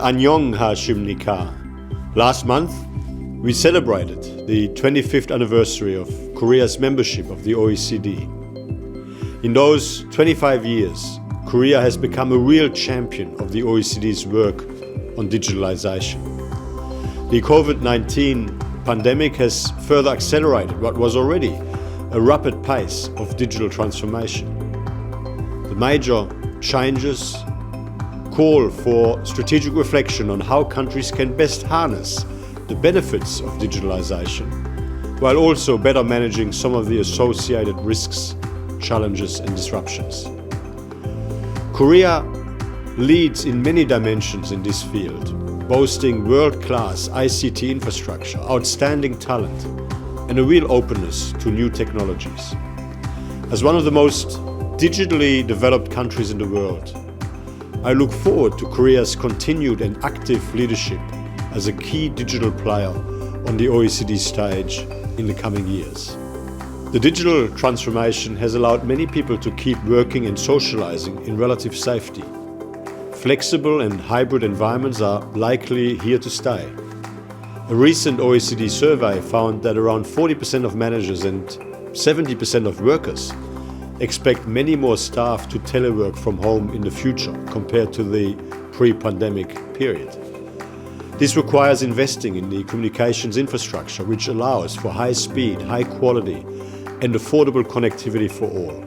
Annyeong Ha-shimnika. Last month, we celebrated the 25th anniversary of Korea's membership of the OECD. In those 25 years, Korea has become a real champion of the OECD's work on digitalization. The COVID-19 pandemic has further accelerated what was already a rapid pace of digital transformation. The major changes call for strategic reflection on how countries can best harness the benefits of digitalization, while also better managing some of the associated risks, challenges and disruptions. Korea leads in many dimensions in this field, boasting world-class ICT infrastructure, outstanding talent, and a real openness to new technologies. As one of the most digitally developed countries in the world, I look forward to Korea's continued and active leadership as a key digital player on the OECD stage in the coming years. The digital transformation has allowed many people to keep working and socializing in relative safety. Flexible and hybrid environments are likely here to stay. A recent OECD survey found that around 40% of managers and 70% of workers expect many more staff to telework from home in the future compared to the pre-pandemic period. This requires investing in the communications infrastructure, which allows for high speed, high quality, and affordable connectivity for all.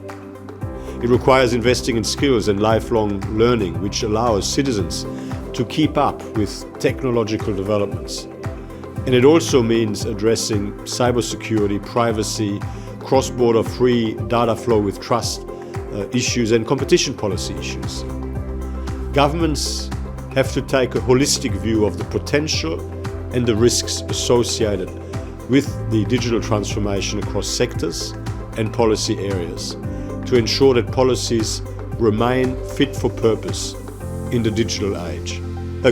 It requires investing in skills and lifelong learning, which allows citizens to keep up with technological developments. And it also means addressing cybersecurity, privacy, cross-border free data flow with trust issues and competition policy issues. Governments have to take a holistic view of the potential and the risks associated with the digital transformation across sectors and policy areas to ensure that policies remain fit for purpose in the digital age.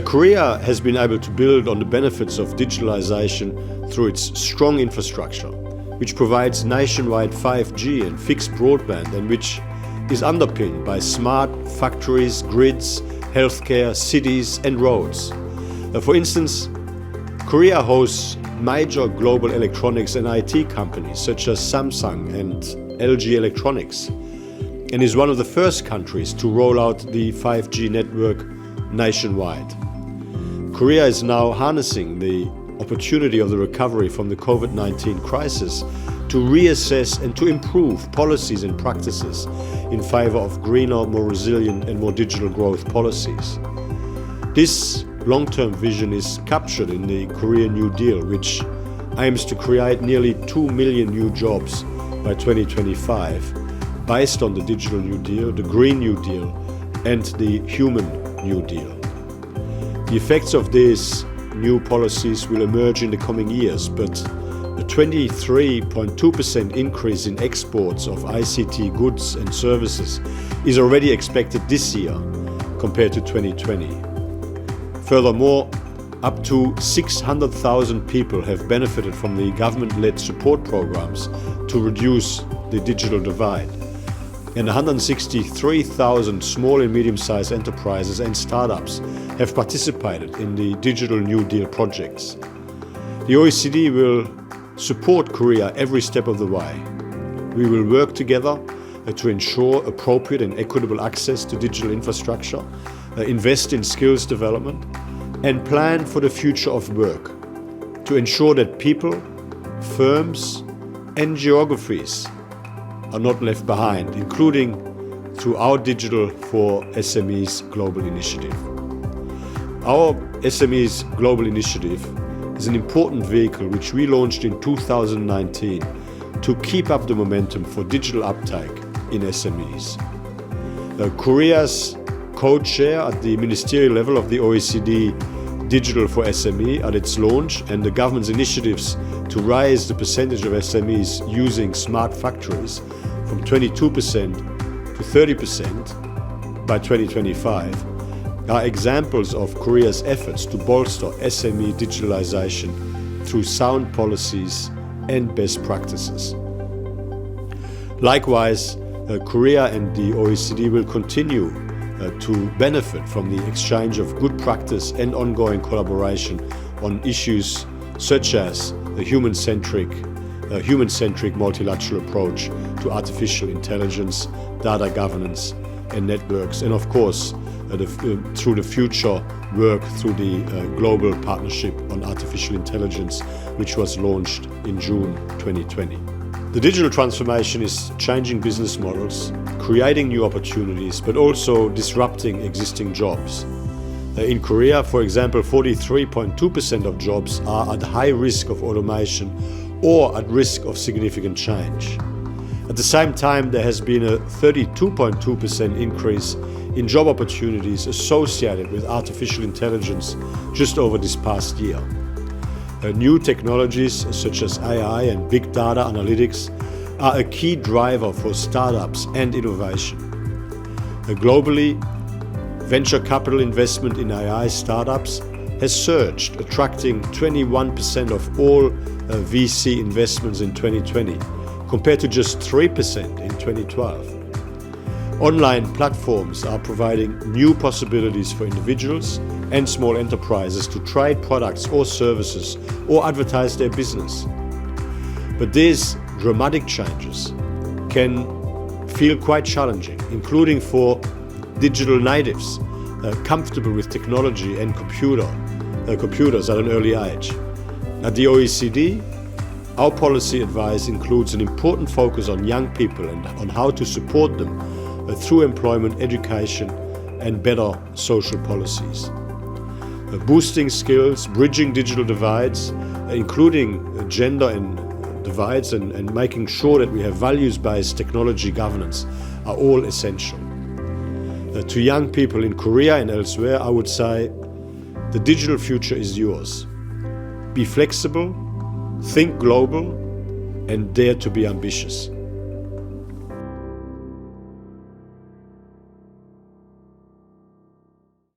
Korea has been able to build on the benefits of digitalization through its strong infrastructure, which provides nationwide 5G and fixed broadband and which is underpinned by smart factories, grids, healthcare, cities and roads. For instance, Korea hosts major global electronics and IT companies such as Samsung and LG Electronics and is one of the first countries to roll out the 5G network nationwide. Korea is now harnessing the opportunity of the recovery from the COVID-19 crisis to reassess and to improve policies and practices in favor of greener, more resilient and more digital growth policies. This long-term vision is captured in the Korean New Deal, which aims to create nearly 2 million new jobs by 2025, based on the Digital New Deal, the Green New Deal and the Human New Deal. The effects of these new policies will emerge in the coming years, but a 23.2% increase in exports of ICT goods and services is already expected this year compared to 2020. Furthermore, up to 600,000 people have benefited from the government-led support programs to reduce the digital divide, and 163,000 small and medium-sized enterprises and startups have participated in the Digital New Deal projects. The OECD will support Korea every step of the way. We will work together to ensure appropriate and equitable access to digital infrastructure, invest in skills development, and plan for the future of work to ensure that people, firms, and geographies are not left behind, including through our Digital for SMEs Global Initiative. Our SMEs Global Initiative is an important vehicle which we launched in 2019 to keep up the momentum for digital uptake in SMEs. Korea's co-chair at the ministerial level of the OECD Digital for SME at its launch and the government's initiatives to raise the percentage of SMEs using smart factories from 22% to 30% by 2025 are examples of Korea's efforts to bolster SME digitalization through sound policies and best practices. Likewise, Korea and the OECD will continue to benefit from the exchange of good practice and ongoing collaboration on issues such as a human-centric multilateral approach to artificial intelligence, data governance and networks, and of course through the future work through the Global Partnership on Artificial Intelligence, which was launched in June 2020. The digital transformation is changing business models, creating new opportunities, but also disrupting existing jobs. In Korea, for example, 43.2% of jobs are at high risk of automation or at risk of significant change. At the same time, there has been a 32.2% increase in job opportunities associated with artificial intelligence just over this past year. New technologies such as AI and big data analytics are a key driver for startups and innovation. Globally, venture capital investment in AI startups has surged, attracting 21% of all VC investments in 2020, compared to just 3% in 2012. Online platforms are providing new possibilities for individuals and small enterprises to trade products or services or advertise their business. But these dramatic changes can feel quite challenging, including for digital natives comfortable with technology and computers at an early age. At the OECD, our policy advice includes an important focus on young people and on how to support them through employment, education, and better social policies. Boosting skills, bridging digital divides, including gender and divides, and making sure that we have values-based technology governance are all essential. To young people in Korea and elsewhere, I would say the digital future is yours. Be flexible, think global, and dare to be ambitious.